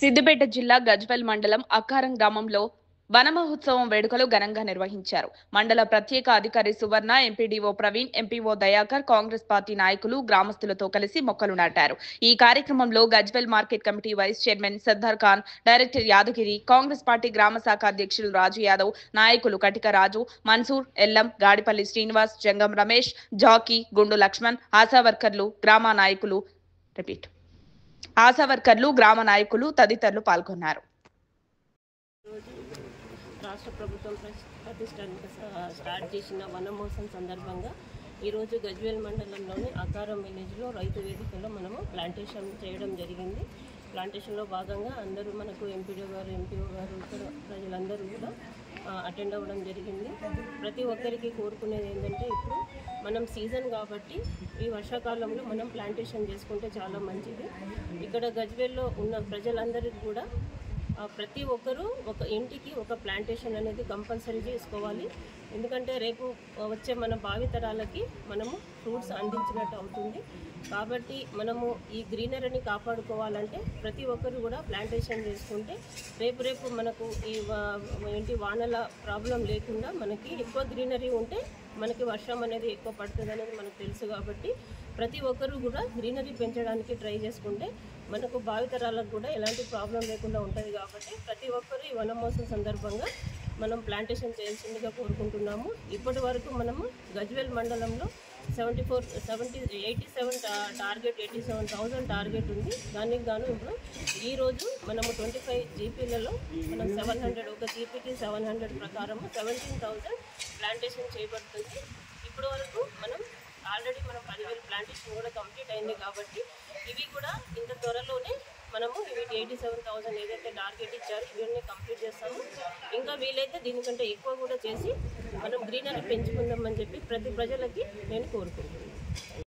సిద్దిపేట జిల్లా గజ్వేల్ మండలం అక్కారం గ్రామంలో వన మహోత్సవం వేడుకలు ఘనంగా నిర్వహించారు. మండల ప్రత్యేక అధికారి Suvarna, MPDO Praveen, MPO Dayakar, Congress party నాయకులు గ్రామస్తులతో కలిసి మొక్కలు నాటారు. ఈ కార్యక్రమంలో Gajwel market committee vice chairman Sardar Khan, director Yadagiri, Congress party గ్రామ శాఖ అధ్యక్షులు రాజు యాదవ్, నాయకులు కటిక రాజు, మన్సూర్, ఎల్లం, గాడిపల్లి శ్రీనివాస్, జంగం రమేష్, జాకీ, గుండు లక్ష్మణ్, ఆశా వర్కర్లు, గ్రామ నాయకులు తదితరులు పాల్గొన్నారు. రాష్ట్ర ప్రభుత్వం స్టార్ట్ చేసిన వనమోసం సందర్భంగా ఈరోజు గజ్వేల్ మండలంలోని అకారం విలేజ్లో రైతు వేదికలో మనము ప్లాంటేషన్ చేయడం జరిగింది. ప్లాంటేషన్లో భాగంగా అందరూ మనకు ఎంపీడీఓ గారు, ఎంపీఓ గారు, ఇక్కడ ప్రజలందరూ కూడా అటెండ్ అవ్వడం జరిగింది. ప్రతి ఒక్కరికి కోరుకునేది ఏంటంటే, ఇప్పుడు మనం సీజన్ కాబట్టి ఈ వర్షాకాలంలో మనం ప్లాంటేషన్ చేసుకుంటే చాలా మంచిది. ఇక్కడ గజ్వేల్లో ఉన్న ప్రజలందరికీ కూడా ప్రతి ఒక్కరూ ఒక ఇంటికి ఒక ప్లాంటేషన్ అనేది కంపల్సరీ చేసుకోవాలి. ఎందుకంటే రేపు వచ్చే మన భావితరాలకి మనము ఫ్రూట్స్ అందించినట్టు అవుతుంది. కాబట్టి మనము ఈ గ్రీనరీని కాపాడుకోవాలంటే ప్రతి ఒక్కరు కూడా ప్లాంటేషన్ చేసుకుంటే రేపు మనకు ఈ వానల ప్రాబ్లం లేకుండా మనకి ఎక్కువ గ్రీనరీ ఉంటే మనకి వర్షం అనేది ఎక్కువ పడుతుంది అనేది మనకు తెలుసు. కాబట్టి ప్రతి ఒక్కరు కూడా గ్రీనరీ పెంచడానికి ట్రై చేసుకుంటే మనకు భావితరాలకు కూడా ఎలాంటి ప్రాబ్లం లేకుండా ఉంటుంది. కాబట్టి ప్రతి ఒక్కరు ఈ వనమోసం సందర్భంగా మనం ప్లాంటేషన్ చేయాల్సిందిగా కోరుకుంటున్నాము. ఇప్పటి వరకు మనము గజ్వేల్ మండలంలో 87,000 టార్గెట్ ఉంది. దానికి గాను ఇప్పుడు ఈరోజు మనము 25 జీపీలలో మనం 700, ఒక జీపీకి 700 ప్రకారము 17,000 ప్లాంటేషన్ చేయబడుతుంది. ఇప్పటి వరకు మనం ఆల్రెడీ 10,000 ప్లాంటేషన్ కూడా కంప్లీట్ అయింది. కాబట్టి ఇవి కూడా ఇంత త్వరలోనే మనము వీటి 87,000 ఏదైతే టార్గెట్ ఇచ్చారో ఇవన్నీ కంప్లీట్ చేస్తాము. ఇంకా వీలైతే దీనికంటే ఎక్కువ కూడా చేసి మనం గ్రీనరీ పెంచుకుందామని చెప్పి ప్రతి ప్రజలకి నేను కోరుకుంటున్నాను.